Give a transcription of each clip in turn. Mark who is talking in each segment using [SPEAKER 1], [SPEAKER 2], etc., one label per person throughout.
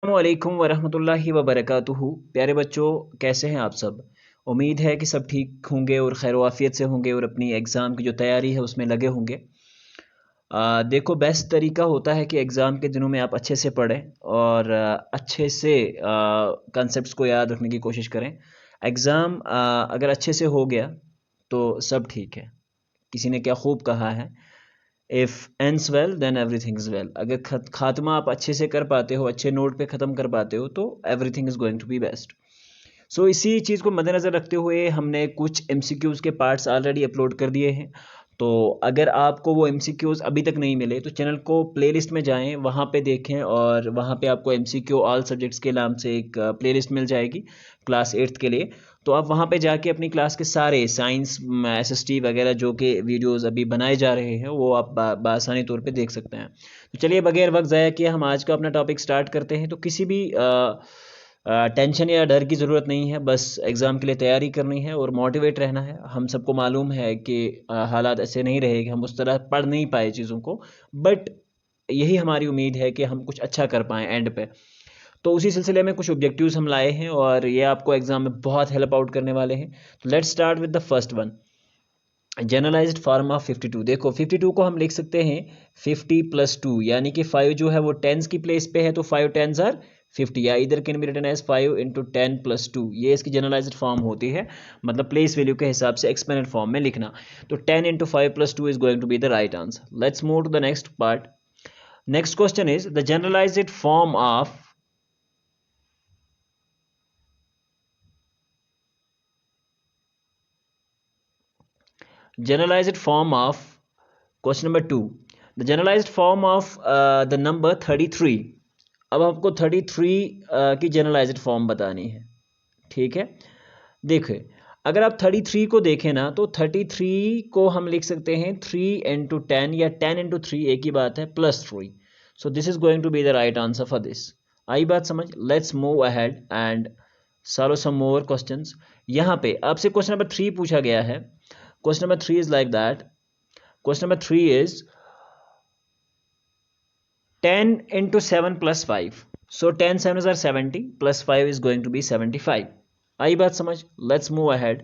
[SPEAKER 1] अस्सलामुअलैकुम वरहमतुल्लाहि वबरकातुहू। प्यारे बच्चों, कैसे हैं आप सब। उम्मीद है कि सब ठीक होंगे और खैर वाफियत से होंगे और अपनी एग्ज़ाम की जो तैयारी है उसमें लगे होंगे। देखो, बेस्ट तरीका होता है कि एग्ज़ाम के दिनों में आप अच्छे से पढ़ें और अच्छे से कॉन्सेप्ट्स को याद रखने की कोशिश करें। एग्ज़ाम अगर अच्छे से हो गया तो सब ठीक है। किसी ने क्या खूब कहा है, if ends well then everything is well. अगर खात्मा आप अच्छे से कर पाते हो, अच्छे नोट पे ख़त्म कर पाते हो, तो everything is going to be best. So इसी चीज़ को मद्देनज़र रखते हुए हमने कुछ एमसीक्यूज़ के पार्ट्स ऑलरेडी अपलोड कर दिए हैं। तो अगर आपको वो एमसीक्यूज़ अभी तक नहीं मिले तो चैनल को प्लेलिस्ट में जाएं, वहाँ पे देखें और वहाँ पे आपको एमसीक्यू ऑल सब्जेक्ट्स के नाम से एक प्लेलिस्ट मिल जाएगी क्लास 8th के लिए। तो आप वहाँ पे जाके अपनी क्लास के सारे साइंस, एसएसटी वगैरह जो कि वीडियोज़ अभी बनाए जा रहे हैं वो आप बआसानी तौर पे देख सकते हैं। तो चलिए, बगैर वक्त ज़ाया किए हम आज का अपना टॉपिक स्टार्ट करते हैं। तो किसी भी टेंशन या डर की ज़रूरत नहीं है, बस एग्ज़ाम के लिए तैयारी करनी है और मोटिवेट रहना है। हम सबको मालूम है कि हालात ऐसे नहीं रहे कि हम उस तरह पढ़ नहीं पाए चीज़ों को, बट यही हमारी उम्मीद है कि हम कुछ अच्छा कर पाएँ एंड पे। तो उसी सिलसिले में कुछ ऑब्जेक्टिव्स हम लाए हैं और ये आपको एग्ज़ाम में बहुत हेल्प आउट करने वाले हैं। तो let's start with the first one, generalised form of 52। देखो, 52 को हम लिख सकते हैं 50 + 2, यानी कि 5 जो है वो टेंस की प्लेस पे है, तो 5 10s आर 50, या इधर कैन बी रिटन एज 5 × 10 + 2। ये इसकी जनरलाइज्ड फॉर्म होती है, मतलब प्लेस वैल्यू के हिसाब से एक्सपेंडेड फॉर्म में लिखना। तो 10 × 5 + 2 is going to be the right answer. Let's move to the next part. Next question is the generalised form of question number 2, the generalised form of the number 33। अब आपको 33 की generalised form बतानी है, ठीक है। देखिए, अगर आप 33 को देखें ना, तो 33 को हम लिख सकते हैं 3 × 10 या 10 × 3, एक ही बात है, +3। So this is going to be the right answer for this. आई बात समझ। Let's move ahead and solve some more questions. यहाँ पे आपसे क्वेश्चन नंबर 3 पूछा गया है। Question number 3 is like that. Question number 3 is 10 × 7 + 5. So 10 7s are 70, plus 5 is going to be 75. आई बात समझ। Let's move ahead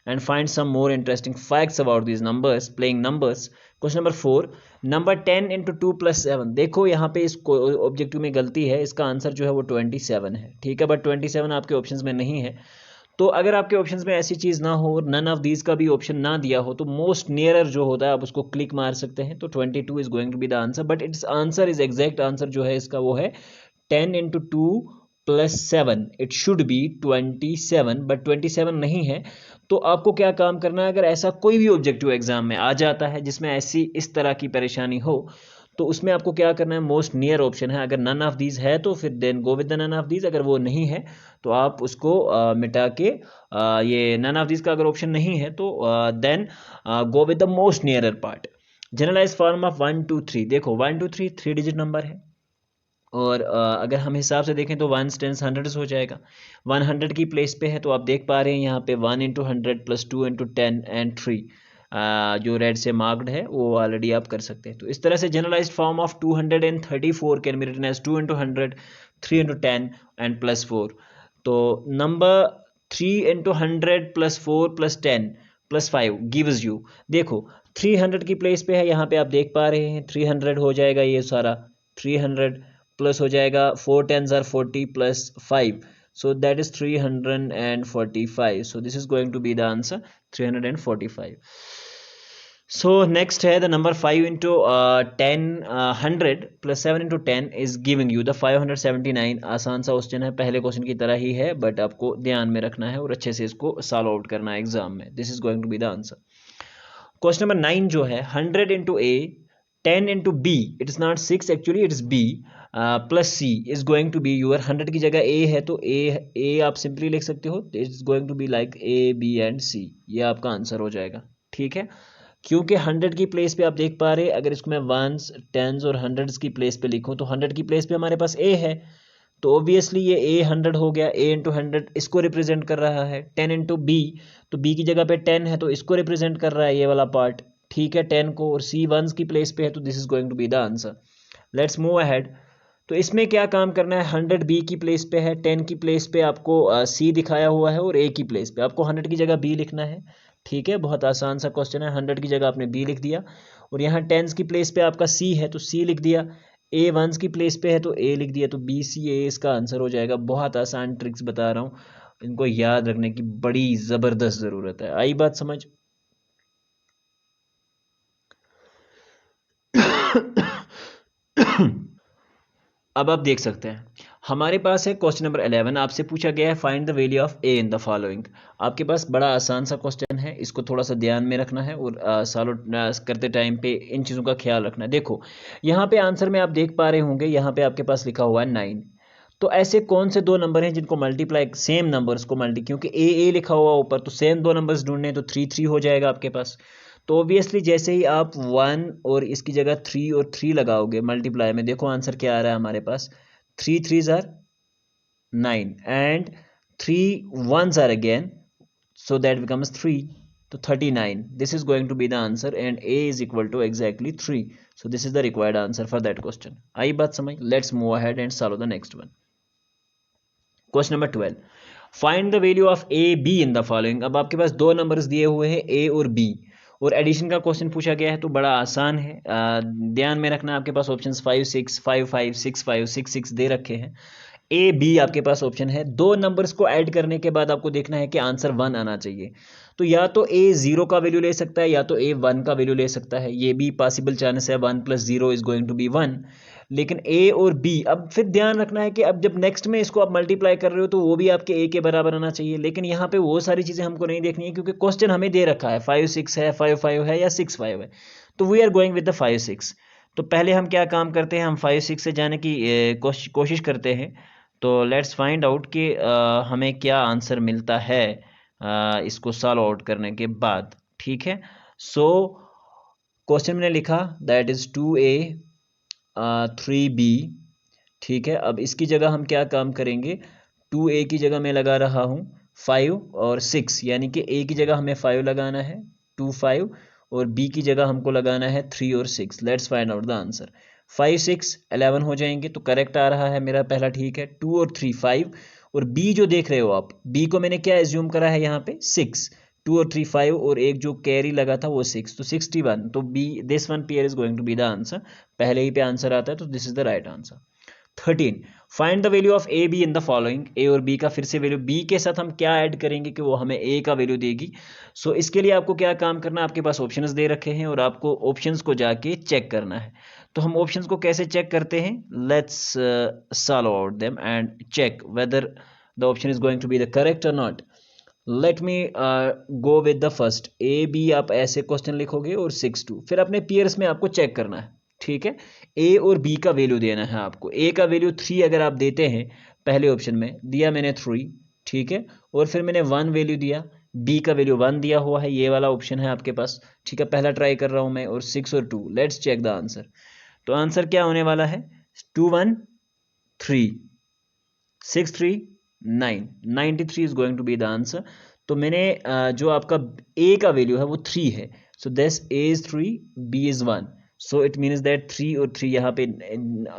[SPEAKER 1] and find some more interesting facts about these numbers, playing numbers. Question number 4, number 10 × 2 + 7। देखो, यहाँ पे इस objective में गलती है, इसका आंसर जो है वो 27 है, ठीक है, बट 27 आपके ऑप्शंस में नहीं है। तो अगर आपके ऑप्शंस में ऐसी चीज़ ना हो, नन ऑफ दीज का भी ऑप्शन ना दिया हो, तो मोस्ट नियरर जो होता है आप उसको क्लिक मार सकते हैं। तो 22 is going to be the answer, but it's answer is exact answer जो है इसका वो है 10 × 2 + 7। इट शुड बी 27, बट 27 नहीं है। तो आपको क्या काम करना है, अगर ऐसा कोई भी ऑब्जेक्टिव एग्जाम में आ जाता है जिसमें ऐसी इस तरह की परेशानी हो, तो उसमें आपको क्या करना है, मोस्ट नियर ऑप्शन है। अगर नन ऑफ दीज है तो फिर then go with the none of these. अगर वो नहीं है तो आप उसको मिटा के ये नन ऑफ दीज का अगर ऑप्शन नहीं है तो then go with the most nearer part. Generalise form of 1 2 3। देखो, 1 2 3 3 डिजिट नंबर है और अगर हम हिसाब से देखें तो 1 10 100 हो जाएगा। 100 की प्लेस पे है, तो आप देख पा रहे हैं यहाँ पे 1 × 100 + 2 × 10 एंड 3 जो रेड से मार्क्ड है वो ऑलरेडी आप कर सकते हैं। तो इस तरह से generalised form of 234 can be written as 2 × 100 3 × 10 and +4। तो नंबर 3 × 100 +4 +10 +5 गिव्स यू, देखो 300 की प्लेस पे है, यहाँ पे आप देख पा रहे हैं 300 हो जाएगा, ये सारा 300 प्लस हो जाएगा 4 10s are 40 + 5, so that is 345. So this is going to be the answer 345. So next है the number 5 × 10 100 + 7 × 10 is giving you the 579। आसान सा क्वेश्चन है, पहले क्वेश्चन की तरह ही है, बट आपको ध्यान में रखना है और अच्छे से इसको सॉल्व आउट करना है एग्जाम में। This is going to be the answer. Question number 9 जो है 100 × A 10 × B, it is not 6 actually, it is B plus C is going to be your 100 की जगह A है तो A आप सिंपली लिख सकते हो, it is going to be like A B and C। ये आपका आंसर हो जाएगा, ठीक है। क्योंकि 100 की प्लेस पे आप देख पा रहे, अगर इसको मैं 1s 10s और 100s की प्लेस पे लिखूं तो 100 की प्लेस पे हमारे पास A है, तो ऑब्वियसली ये A 100 हो गया। A × 100 इसको रिप्रेजेंट कर रहा है। 10 × B, तो B की जगह पे 10 है तो इसको रिप्रेजेंट कर रहा है ये वाला पार्ट, ठीक है, 10 को, और C 1s की प्लेस पे है, तो this is going to be the answer. Let's move ahead. तो इसमें क्या काम करना है, 100 बी की प्लेस पे है, 10 की प्लेस पे आपको सी दिखाया हुआ है और ए की प्लेस पे आपको 100 की जगह बी लिखना है। ठीक है, बहुत आसान सा क्वेश्चन है। 100 की जगह आपने बी लिख दिया और यहाँ 10 की प्लेस पे आपका सी है तो सी लिख दिया, ए 1 की प्लेस पे है तो ए लिख दिया, तो बी सी ए इसका आंसर हो जाएगा। बहुत आसान ट्रिक्स बता रहा हूँ, इनको याद रखने की बड़ी ज़बरदस्त ज़रूरत है। आई बात समझ? अब आप देख सकते हैं हमारे पास है क्वेश्चन नंबर 11, आपसे पूछा गया है find the value of A in the following. आपके पास बड़ा आसान सा क्वेश्चन है, इसको थोड़ा सा ध्यान में रखना है और सॉल्व करते टाइम पे इन चीज़ों का ख्याल रखना है। देखो यहाँ पे आंसर में आप देख पा रहे होंगे, यहाँ पे आपके पास लिखा हुआ है 9। तो ऐसे कौन से दो नंबर हैं जिनको मल्टीप्लाई, सेम नंबर्स को मल्टी, क्योंकि ए लिखा हुआ ऊपर तो सेम दो नंबर्स ढूंढने, तो 3 हो जाएगा आपके पास। तो ऑब्वियसली जैसे ही आप 1 और इसकी जगह 3 और 3 लगाओगे मल्टीप्लाई में, देखो आंसर क्या आ रहा है हमारे पास, 3 3s are 9 and 3 1s are again, so that becomes 3, तो 39, this is going to be the answer and a is equal to exactly 3, so this is the required answer for that question। आई बात समझ? Let's move ahead and solve the next one। Question number 12, find the value of A B in the following. अब आपके पास दो numbers दिए हुए हैं ए और B और एडिशन का क्वेश्चन पूछा गया है, तो बड़ा आसान है। ध्यान में रखना, आपके पास ऑप्शंस 5 6 5 5 6 5 6 6 दे रखे हैं। ए बी आपके पास ऑप्शन है, दो नंबर्स को ऐड करने के बाद आपको देखना है कि आंसर 1 आना चाहिए। तो या तो ए 0 का वैल्यू ले सकता है या तो ए 1 का वैल्यू ले सकता है, ये भी पॉसिबल चांस है। 1 + 0 इज गोइंग टू बी 1, लेकिन ए और बी, अब फिर ध्यान रखना है कि अब जब नेक्स्ट में इसको आप मल्टीप्लाई कर रहे हो तो वो भी आपके ए के बराबर आना चाहिए, लेकिन यहाँ पे वो सारी चीज़ें हमको नहीं देखनी है क्योंकि क्वेश्चन हमें दे रखा है 5 6 है, 5 5 है या 6 5 है, तो we are going with the 5 6। तो पहले हम क्या काम करते हैं, हम 5 6 से जाने की कोशिश करते हैं। तो लेट्स फाइंड आउट कि हमें क्या आंसर मिलता है इसको सॉल्व आउट करने के बाद। ठीक है, सो क्वेश्चन में लिखा दैट इज 2a 3b। ठीक है, अब इसकी जगह हम क्या काम करेंगे, 2a की जगह मैं लगा रहा हूँ 5 और 6, यानी कि a की जगह हमें 5 लगाना है, 2 5, और b की जगह हमको लगाना है 3 और 6। Let's find out the answer. 5 6 11 हो जाएंगे, तो करेक्ट आ रहा है मेरा पहला। ठीक है, 2 और 3 5, और b जो देख रहे हो आप, b को मैंने क्या एज्यूम करा है यहाँ पे 6, 2 और 3 5, और एक जो कैरी लगा था वो 6, तो 61। तो B, this one pair is going to be the answer. पहले ही पे आंसर आता है, तो this is the right answer. 13, find the value of A B in the following. A और बी का फिर से वैल्यू, बी के साथ हम क्या ऐड करेंगे कि वो हमें ए का वैल्यू देगी। सो इसके लिए आपको क्या काम करना है, आपके पास ऑप्शंस दे रखे हैं और आपको ऑप्शंस को जाके चेक करना है। तो हम ऑप्शंस को कैसे चेक करते हैं, let's solve out them and check whether the option is going to be the correct और not. Let me go with the first. A B आप ऐसे क्वेश्चन लिखोगे और 6 2, फिर अपने पेयर्स में आपको चेक करना है। ठीक है, ए और बी का वैल्यू देना है आपको। ए का वैल्यू 3 अगर आप देते हैं, पहले ऑप्शन में दिया मैंने 3, ठीक है, और फिर मैंने 1 वैल्यू दिया, बी का वैल्यू 1 दिया हुआ है, ये वाला ऑप्शन है आपके पास। ठीक है, पहला ट्राई कर रहा हूं मैं, और 6 और 2, लेट्स चेक द आंसर। तो आंसर क्या होने वाला है, 2 1 3 6 3 9, 93 is going to be the answer. तो मैंने जो आपका ए का वैल्यू है वो 3 है, so this A is 3, B is 1, so it means that 3 और 3, यहाँ पे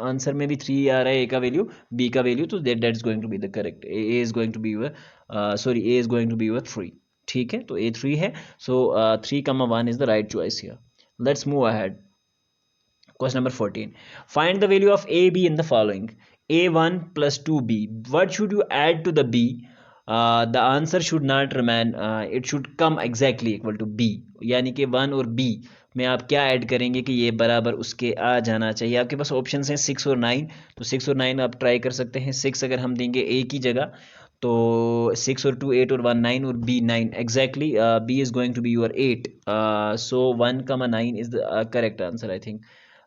[SPEAKER 1] आंसर में भी 3 आ रहा है, ए का वैल्यू बी का वैल्यू, तो that is going to be the correct. A is going to be your sorry A is going to be your 3। ठीक है, तो ए 3 है, so 3, 1 is the right choice here. Let's move ahead. Question number 14. Find the value of A, B in the following. A1 plus 2B. What should you add to the B? The answer should not remain. It should come exactly equal to B. यानी कि 1 और B में आप क्या add करेंगे कि ये बराबर उसके आ जाना चाहिए। आपके पास ऑप्शन हैं 6 और 9, तो 6 और 9 आप ट्राई कर सकते हैं। 6 अगर हम देंगे A की जगह, तो 6 और 2 8 और 1 9, और B 9 exactly. B is going to be your 8, so 1, 9 is the correct answer I think.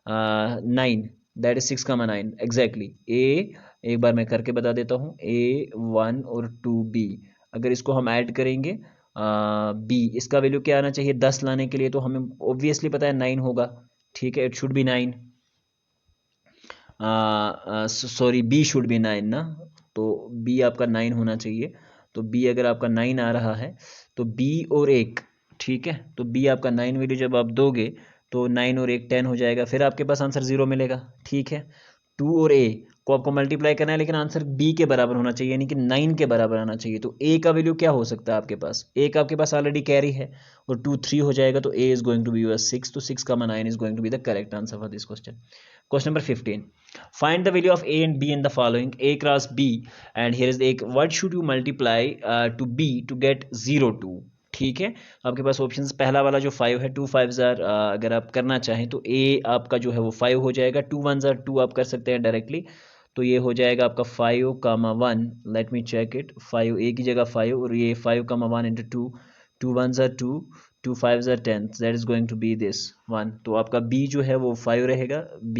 [SPEAKER 1] 9, that is 6, 9 exactly. ए एक बार मैं करके बता देता हूँ, A1 और 2B, अगर इसको हम ऐड करेंगे B, इसका वैल्यू क्या आना चाहिए 10 लाने के लिए, तो हमें ऑब्वियसली पता है 9 होगा। ठीक है, it should be 9, sorry B should be 9 ना, तो B आपका 9 होना चाहिए। तो B अगर आपका 9 आ रहा है तो B और 1, ठीक है, तो B आपका 9 वैल्यू जब आप दोगे तो 9 और 1 10 हो जाएगा, फिर आपके पास आंसर 0 मिलेगा। ठीक है, 2 और A, को आपको मल्टीप्लाई करना है, लेकिन आंसर b के बराबर होना चाहिए, यानी कि 9 के बराबर आना चाहिए। तो a का वैल्यू क्या हो सकता है आपके पास, a का आपके पास ऑलरेडी कैरी है और 2 3 हो जाएगा, तो a is going to be your 6, तो 6 का 9 is going to be the correct answer for this question. Question number 15. Find the value of a and b in the following a cross b, and here is the a. What should you multiply to b to get 0 2? ठीक है, आपके पास options पहला वाला जो 5 है, 2 5 अगर आप करना चाहें तो a आपका जो है वो 5 हो जाएगा, 2 1 2 आप कर सकते हैं डायरेक्टली, तो ये हो जाएगा आपका 5 comma 1, let me check it, 5 a की जगह 5 और ये 5 comma 1 into 2, 2 1 2, 2 5 10, that is going to be this 1, तो आपका b जो है वो 5 रहेगा b,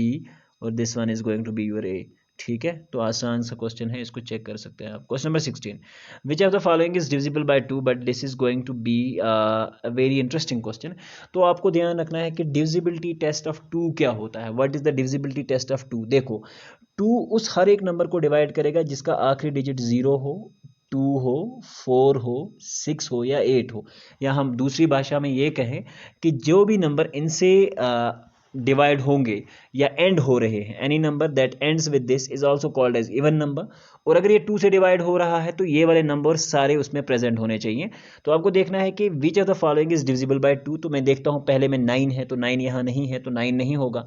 [SPEAKER 1] और this one is going to be your a। ठीक है, तो आसान सा क्वेश्चन है, इसको चेक कर सकते हैं आप। Question number 16, which of the following is divisible by 2, but this is going to be a very interesting question. तो आपको ध्यान रखना है कि डिविजिबिलिटी टेस्ट ऑफ 2 क्या होता है, what is the divisibility test of 2। देखो 2 उस हर एक नंबर को डिवाइड करेगा जिसका आखिरी डिजिट 0 हो, 2 हो, 4 हो, 6 हो या 8 हो, या हम दूसरी भाषा में ये कहें कि जो भी नंबर इनसे डिवाइड होंगे या एंड हो रहे हैं, any number that ends with this is also called as even number, और अगर ये 2 से डिवाइड हो रहा है तो ये वाले नंबर सारे उसमें प्रेजेंट होने चाहिए। तो आपको देखना है कि विच of the following is divisible by 2, तो मैं देखता हूँ पहले में 9 है, तो 9 यहाँ नहीं है, तो 9 नहीं होगा।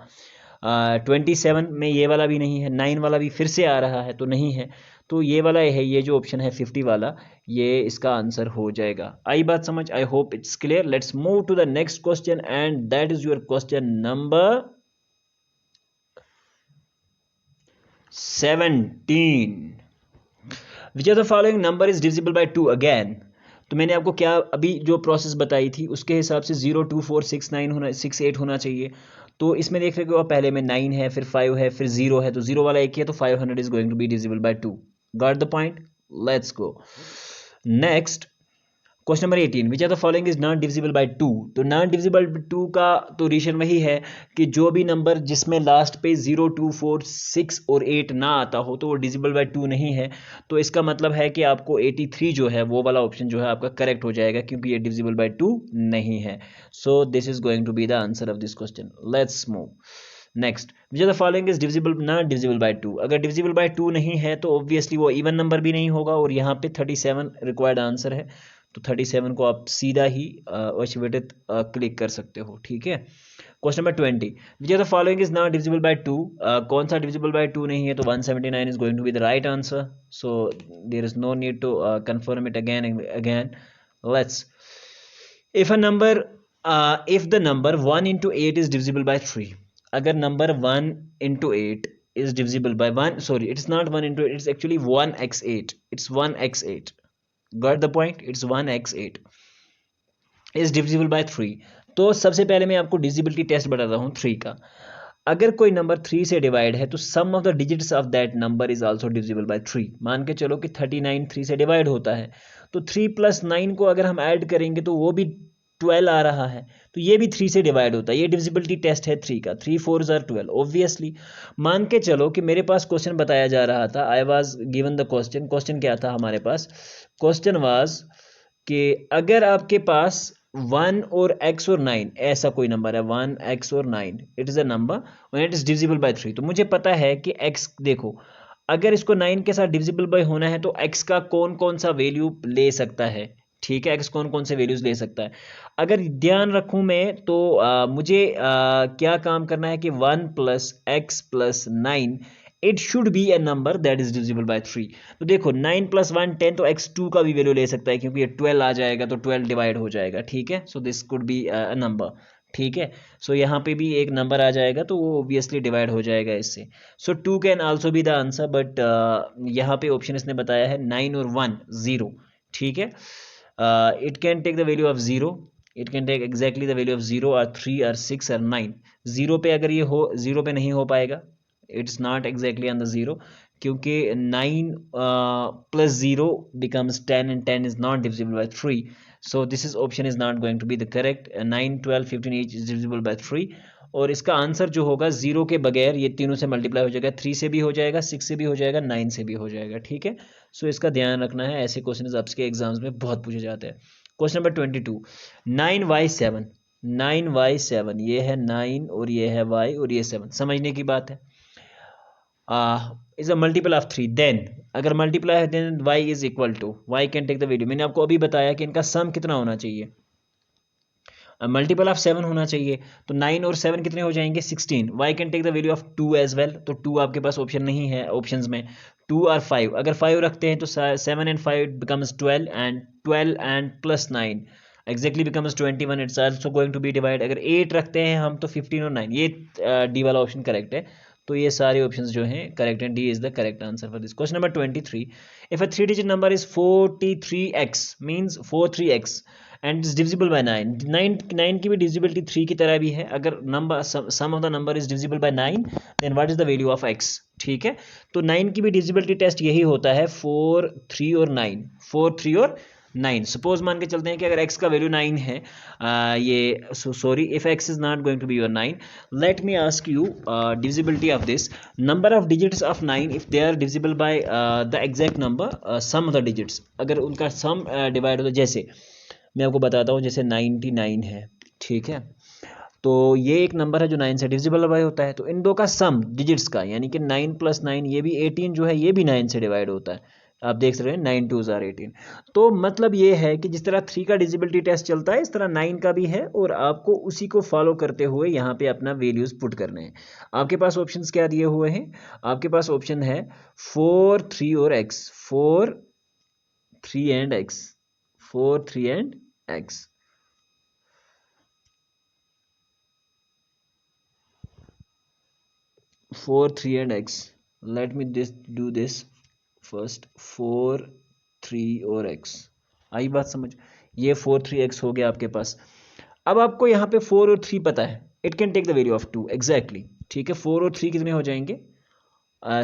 [SPEAKER 1] 27 में ये वाला भी नहीं है, 9 वाला भी फिर से आ रहा है, तो नहीं है, तो ये वाला है, ये जो ऑप्शन है 50 वाला, ये इसका आंसर हो जाएगा। आई बात समझ, I hope it's clear. Let's move to the next question and that is your question number 17। Which of the following number is divisible by 2 again. तो मैंने आपको क्या अभी जो प्रोसेस बताई थी उसके हिसाब से 0 2 4 6 9 होना 6 8 होना चाहिए। तो इसमें देख रहे हो पहले में 9 है, फिर 5 है, फिर 0 है, तो 0 वाला एक ही है, तो 500 is going to be divisible by 2। Got the point, let's go next. Question number 18, which are the following is not divisible by 2। तो नॉट डिविजिबल 2 का तो रीजन वही है कि जो भी नंबर जिसमें लास्ट पे 0 2 4 6 और 8 ना आता हो तो वो डिविजिबल बाय 2 नहीं है। तो इसका मतलब है कि आपको 83 जो है वो वाला ऑप्शन जो है आपका करेक्ट हो जाएगा, क्योंकि ये डिविजिबल बाय 2 नहीं है। So this is going to be the answer of this question. Let's move next. Which are the following is divisible not divisible by 2। अगर डिविजिबल बाय 2 नहीं है तो ऑब्वियसली वो इवन नंबर भी नहीं होगा, और यहाँ पे 37 रिक्वायर्ड आंसर है, तो 37 को आप सीधा ही अशिवेटित क्लिक कर सकते हो। ठीक है, question number 20, which are the following is not divisible by 2। कौन सा डिविजिबल बाय 2 नहीं है, तो 179 is going to be the right answer, so there is no need to confirm it again. Let's, if a number if the number 1 into 8 is divisible by 3, अगर नंबर 1 into 8 is divisible by 1, sorry it's not 1 into 8, it's actually 1x8, it's 1x8, got the point, it's 1x8 is divisible by 3। तो सबसे पहले मैं आपको divisibility test बताता हूँ 3 का। अगर कोई नंबर 3 से डिवाइड है तो sum of the digits of that number is also divisible by 3। मान के चलो कि 39 3 से डिवाइड होता है, तो 3 + 9 को अगर हम ऐड करेंगे तो वो भी 12 आ रहा है, तो ये भी 3 से डिवाइड होता है। ये डिविजिबिलिटी टेस्ट है 3 का, 3 4 आर 12 ऑब्वियसली। मान के चलो कि मेरे पास क्वेश्चन बताया जा रहा था, I was given the question. Question क्या था हमारे पास, क्वेश्चन वाज कि अगर आपके पास 1 और x और 9 ऐसा कोई नंबर है, 1 x और 9 it is a number when it is divisible by 3। तो मुझे पता है कि x, देखो अगर इसको 9 के साथ डिविजिबल बाय होना है तो x का कौन कौन सा वैल्यू ले सकता है। ठीक है, x कौन कौन से वैल्यूज ले सकता है। अगर ध्यान रखूं मैं तो मुझे क्या काम करना है कि 1 + x + 9 it should be A number that is divisible by 3। तो देखो 9 + 1 10, तो x2 का भी वैल्यू ले सकता है, क्योंकि ये 12 आ जाएगा तो 12 डिवाइड हो जाएगा। ठीक है, so this could be a number. ठीक है, सो यहाँ पे भी एक नंबर आ जाएगा तो वो ऑब्वियसली डिवाइड हो जाएगा इससे। सो 2 can also be the answer, but यहाँ पे ऑप्शन इसने बताया है 9 और 1 0। ठीक है, it can take the value of 0, it can take exactly the value of 0 or 3 or 6 or 9। 0 पे अगर ये हो, 0 पे नहीं हो पाएगा, it's not exactly on the 0, क्योंकि 9 plus 0 becomes 10 and 10 is not divisible by 3, so this is option is not going to be the correct। 9 12 15 each is divisible by 3, और इसका आंसर जो होगा 0 के बगैर ये तीनों से मल्टीप्लाई हो जाएगा, 3 से भी हो जाएगा, 6 से भी हो जाएगा, 9 से भी हो जाएगा। ठीक है, सो इसका ध्यान रखना है, ऐसे क्वेश्चन आपके एग्जाम्स में बहुत पूछे जाते हैं। क्वेश्चन नंबर 22, 9y7, 9y7 ये है 9 और ये है y और ये 7, समझने की बात है। Is a multiple of 3, then अगर मल्टीप्लाई है then y is equal to, y can take the value, मैंने आपको अभी बताया कि इनका सम कितना होना चाहिए, मल्टीपल ऑफ 7 होना चाहिए, तो 9 और 7 कितने हो जाएंगे 16, y can take the value of 2 as well, तो 2 आपके पास ऑप्शन नहीं है ऑप्शंस में, 2 और 5, अगर 5 रखते हैं तो 7 and 5 becomes 12 and 12 and plus 9 exactly becomes 21, it's also going to be divided, अगर 8 रखते हैं हम तो 15 और 9, ये डी वाला ऑप्शन करेक्ट है, तो ये सारे ऑप्शंस जो हैं करेक्ट हैं, D is the correct answer for this. Question number 23, if a 3 digit number is 43x means 43x and is divisible by 9, 9 की भी डिविजिबिलिटी 3 की तरह भी है, अगर number sum of the number is divisible by 9 then what is the value of x, ठीक है, तो 9 की भी डिविजिबिलिटी टेस्ट यही होता है 4, 3 और 9, 4, 3 और 9, सपोज मान के चलते हैं कि अगर x का वैल्यू 9 है, ये sorry if x is not going to be your 9, let me ask you divisibility of this number of digits of 9 if they are divisible by the exact number sum of the digits, अगर उनका सम divide होता है, जैसे मैं आपको बताता हूँ, जैसे 99 है, ठीक है, तो ये एक नंबर है जो 9 से डिविजिबल बाय होता है, तो इन दो का सम डिजिट्स का यानी कि 9 + 9, ये भी 18 जो है ये भी 9 से डिवाइड होता है, आप देख सकते हैं 9 2s are 18, तो मतलब ये है कि जिस तरह 3 का डिजिबिलिटी टेस्ट चलता है इस तरह 9 का भी है, और आपको उसी को फॉलो करते हुए यहाँ पे अपना वैल्यूज पुट करने हैं। आपके पास ऑप्शंस क्या दिए हुए हैं, आपके पास ऑप्शन है 4, 3 और x, 4, 3 and x, 4, 3 and x, 4, 3 and x, let me do this first, 4, 3 और x, आई बात समझ, ये 4, 3x हो गया आपके पास। अब आपको यहाँ पे 4 और 3 पता है, it can take the value of 2 exactly, ठीक है, 4 और 3 कितने हो जाएंगे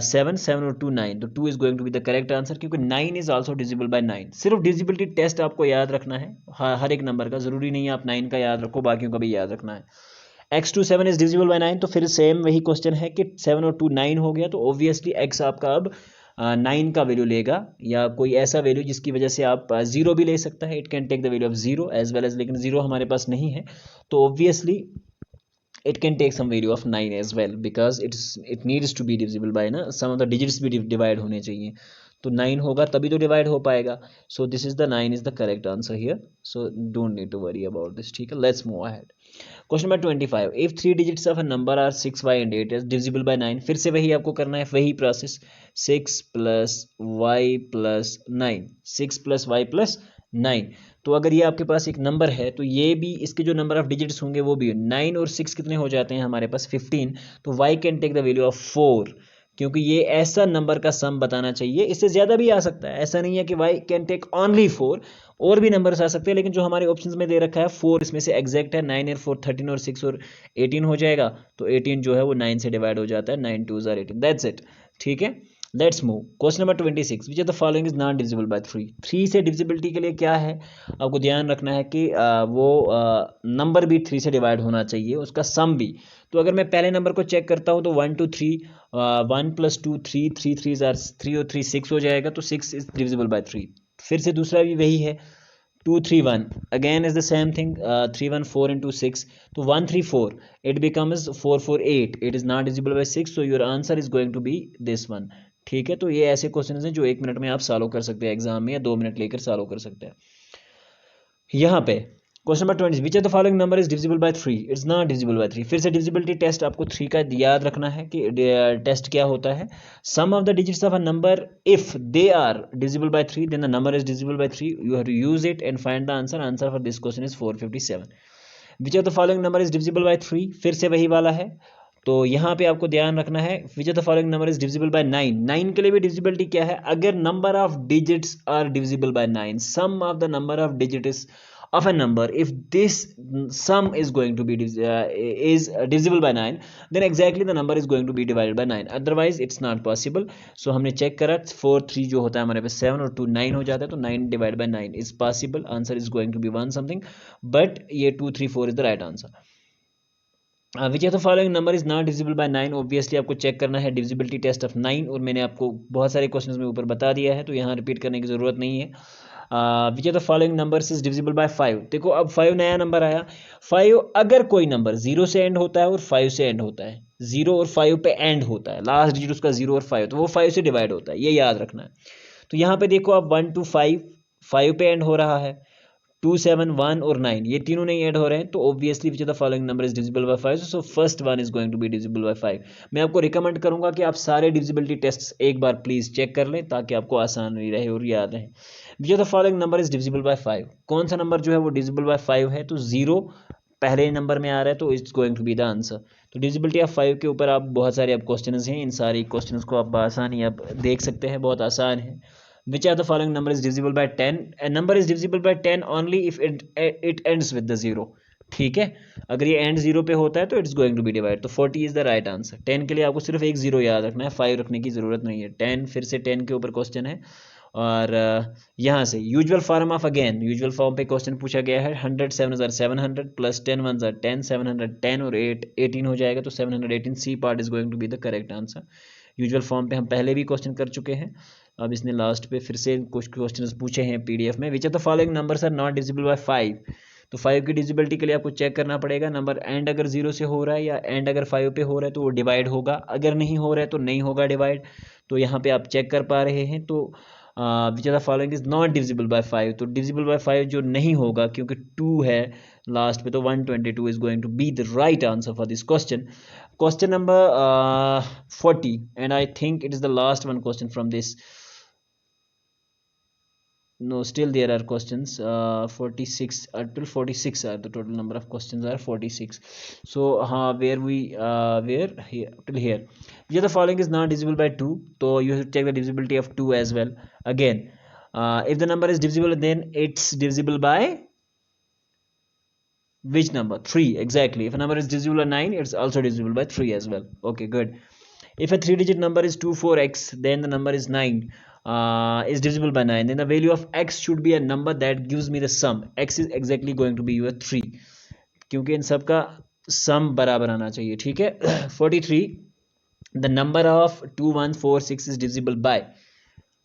[SPEAKER 1] 7, 7 और 2 9, तो 2 is going to be the correct answer, क्योंकि 9 इज आल्सो डिविजिबल बाय 9। सिर्फ डिविजिबिलिटी टेस्ट आपको याद रखना है हर एक नंबर का, जरूरी नहीं है आप 9 का याद रखो, बाकियों का भी याद रखना है। x to 7 is divisible by 9, तो फिर सेम वही क्वेश्चन है कि 7 और 2 9 हो गया, तो ऑब्वियसली x आपका अब 9 का वैल्यू लेगा, या कोई ऐसा वैल्यू जिसकी वजह से आप 0 भी ले सकता है, it can take the value of 0 as well as, लेकिन 0 हमारे पास नहीं है, तो obviously it can take some value of 9 as well because it needs to be divisible by ना some of the digits भी divide होने चाहिए, तो 9 होगा तभी तो divide हो पाएगा, so this is the 9 is the correct answer here, so don't need to worry about this, ठीक है, let's move ahead। Question number 25, if 3 digits of a number are 6, y and 8 is divisible by 9, फिर से वही आपको करना है, वही process, 6 + y + 9, 6 + y + 9, तो अगर ये आपके पास एक नंबर है तो ये भी इसके जो नंबर ऑफ डिजिट्स होंगे वो भी 9 और 6 कितने हो जाते हैं हमारे पास 15, तो y can take the value of 4, क्योंकि ये ऐसा नंबर का सम बताना चाहिए, इससे ज़्यादा भी आ सकता है, ऐसा नहीं है कि y कैन टेक ओनली 4, और भी नंबर्स आ सकते हैं, लेकिन जो हमारे ऑप्शंस में दे रखा है 4 इसमें से एग्जैक्ट है, 9 और 4 13 और 6 और 18 हो जाएगा, तो 18 जो है वो 9 से डिवाइड हो जाता है, 9 2s are 18, दैट्स इट, ठीक है। Let's move question number 26, which of the following is not divisible by 3, 3 से डिविजिबिलिटी के लिए क्या है, आपको ध्यान रखना है कि वो नंबर भी 3 से डिवाइड होना चाहिए, उसका सम भी, तो अगर मैं पहले नंबर को चेक करता हूँ तो 1 2 3, 1 + 2 3, 3 3s are 3 और 3 6 हो जाएगा, तो 6 इज डिविजिबल बाय 3, फिर से दूसरा भी वही है 2 3 1, again is the same thing, 3 1 4 into 6, तो 1 3 4, it becomes 4 4 8, it is not divisible by 6, so your answer is going to be this one, ठीक है। तो ये ऐसे क्वेश्चन हैं जो 1 मिनट में आप सॉल्व कर सकते हैं एग्जाम में, या 2 मिनट लेकर सॉल्व कर सकते हैं। यहाँ पे question number 20, which of the following number is divisible by 3, it's not divisible by 3, फिर से डिविजिबिलिटी टेस्ट आपको 3 का याद रखना है कि टेस्ट क्या होता है, sum of the digits of a number if they are divisible by 3 then the number is divisible by 3, you have to use it and find the answer, answer for this question is 457। Which of the following number is divisible by 3, फिर से वही वाला है, तो यहाँ पे आपको ध्यान रखना है which of the following number is divisible by 9, 9 के लिए भी डिविजिबिलिटी क्या है, अगर number of digits are divisible by 9, sum of the number of digits of a number, if this sum is going to be divisible by 9, then exactly the number is going to be divided by 9, otherwise it's not possible। so हमने check करा 4 3 जो होता है हमारे पास 7 और 2 9 हो जाता है, तो 9 divided by 9 is possible, answer is going to be 1 something, but ये 2 3 4 is the right answer। Which of the following number is not divisible by 9, obviously आपको चेक करना है डिविजिबिलिटी टेस्ट ऑफ 9, और मैंने आपको बहुत सारे क्वेश्चंस में ऊपर बता दिया है, तो यहाँ रिपीट करने की ज़रूरत नहीं है। Which are the following numbers is divisible by 5। देखो अब 5 नया नंबर आया। 5 अगर कोई नंबर 0 से एंड होता है और 5 से एंड होता है, 0 और 5 पे एंड होता है, लास्ट डिजिट उसका 0 और 5, तो वो 5 से डिवाइड होता है, ये याद रखना है। तो यहाँ पे देखो अब 1 to 5, 5 पे एंड हो रहा है, 2, 7, 1 और 9 ये तीनों नहीं ऐड हो रहे हैं, तो obviously which the following number is divisible by 5, so first one is going to be divisible by 5। मैं आपको रिकमेंड करूंगा कि आप सारे डिविजिबिलिटी टेस्ट एक बार प्लीज चेक कर लें ताकि आपको आसानी रहे और याद रहे। विच the following number is divisible by 5, कौन सा नंबर जो है वो डिविजिबल बाय 5 है, तो 0 पहले नंबर में आ रहा है, तो it's going to be the answer. तो डिविजिबिलिटी ऑफ 5 के ऊपर आप बहुत सारे आप क्वेश्चन हैं, इन सारी क्वेश्चन को आप आसानी आप देख सकते हैं, बहुत आसान है। Which are the following number is divisible by 10? A number is divisible by 10 only if it ends with the 0। ठीक है, अगर ये एंड 0 पे होता है तो it's going to be divide, तो 40 इज द राइट आंसर। 10 के लिए आपको सिर्फ एक 0 याद रखना है, 5 रखने की जरूरत नहीं है। 10 फिर से 10 के ऊपर क्वेश्चन है, और यहाँ से usual form of, again usual form पे क्वेश्चन पूछा गया है। 100 7 700 प्लस 10 1 10, 710 और 8 18 हो जाएगा, तो 718 C part is going to be the correct answer. Usual form पे हम पहले भी क्वेश्चन कर चुके हैं, अब इसने लास्ट पे फिर से कुछ क्वेश्चंस पूछे हैं पीडीएफ में। Which of the following numbers are not divisible by 5, तो 5 की डिविजिबिलिटी के लिए आपको चेक करना पड़ेगा, नंबर एंड अगर 0 से हो रहा है या एंड अगर 5 पे हो रहा है तो वो डिवाइड होगा, अगर नहीं हो रहा है तो नहीं होगा डिवाइड। तो यहाँ पे आप चेक कर पा रहे हैं, तो which are the following is not divisible by 5, तो डिविजिबल बाय 5 जो नहीं होगा क्योंकि 2 है लास्ट पे, तो 122 is going to be the right answer for this question. Question number 40, and I think it is the last one question from this. No, still there are questions. 46 till 46 are the total number of questions are 46. So where we where here till here. Yeah, the following is not divisible by 2, so you have to check the divisibility of 2 as well. Again, if the number is divisible, then it's divisible by which number? 3, exactly. If a number is divisible by 9, it's also divisible by 3 as well. Okay, good. If a 3-digit number is 24x, then the number is 9 is divisible by 9, then the value of x should be a number that gives me the sum. X is exactly going to be your 3, क्योंकि इन सब का सम बराबर आना चाहिए, ठीक है। 43, the number of 2146 is divisible by,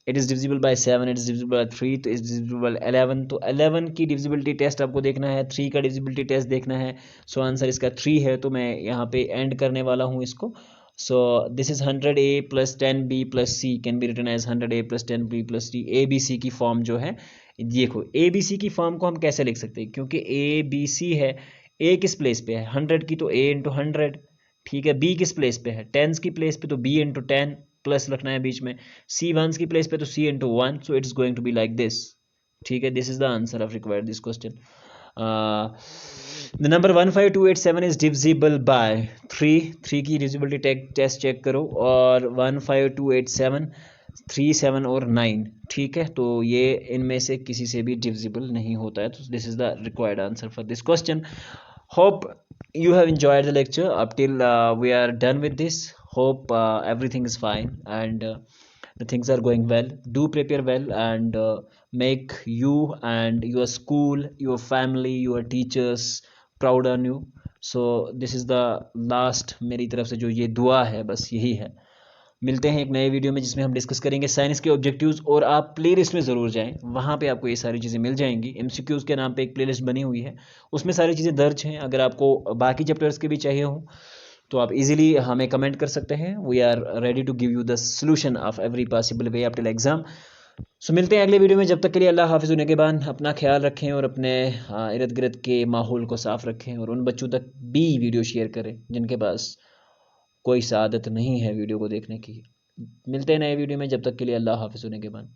[SPEAKER 1] it is divisible by 7, it is divisible by 3, तो it is divisible by 11। तो 11 की डिविजिबिलिटी टेस्ट आपको देखना है, 3 का डिविजिबिलिटी टेस्ट देखना है। सो आंसर इसका 3 है, तो मैं यहाँ पे एंड करने वाला हूँ इसको। So this is 100a plus 10b plus c can be written as 100a plus 10b plus c। A B C की फॉर्म जो है, देखो ए बी सी की फॉर्म को हम कैसे लिख सकते हैं, क्योंकि ए बी सी है, ए किस प्लेस पे है 100 की, तो a इंटू 100, ठीक है। बी किस प्लेस पे है टेंस की प्लेस पे, तो b इंटू 10 प्लस रखना है बीच में। सी वंस की प्लेस पे, तो C into 1, so it's going to be like this, ठीक है। This is the answer of required this question. The number 15287 is divisible by 3 की डिविजिबिलिटी टेस्ट चेक करो, और 15287 3, 7 और 9, ठीक है। तो ये इनमें से किसी से भी डिविजिबल नहीं होता है, तो this is the required answer for this question. Hope you have enjoyed the lecture up till we are done with this. Hope everything is fine and the things are going well. Do prepare well and make you and your school, your family, your teachers proud on you. So this is the last मेरी तरफ से जो ये दुआ है, बस यही है। मिलते हैं एक नए वीडियो में जिसमें हम डिस्कस करेंगे साइंस के ऑब्जेक्टिव्स, और आप प्लेलिस्ट में ज़रूर जाएं, वहाँ पे आपको ये सारी चीज़ें मिल जाएंगी। एमसीक्यूज़ के नाम पे एक प्लेलिस्ट बनी हुई है, उसमें सारी चीज़ें दर्ज हैं। अगर आपको बाकी चैप्टर्स के भी चाहिए हों तो आप इजीली हमें कमेंट कर सकते हैं। We are ready to give you the solution of every possible way up till exam. So मिलते हैं अगले वीडियो में, जब तक के लिए अल्लाह हाफिज़। निगहबान, अपना ख्याल रखें और अपने इर्द गिर्द के माहौल को साफ़ रखें, और उन बच्चों तक भी वीडियो शेयर करें जिनके पास कोई सादत नहीं है वीडियो को देखने की। मिलते हैं नए वीडियो में, जब तक के लिए अल्लाह हाफिज़। निगहबान।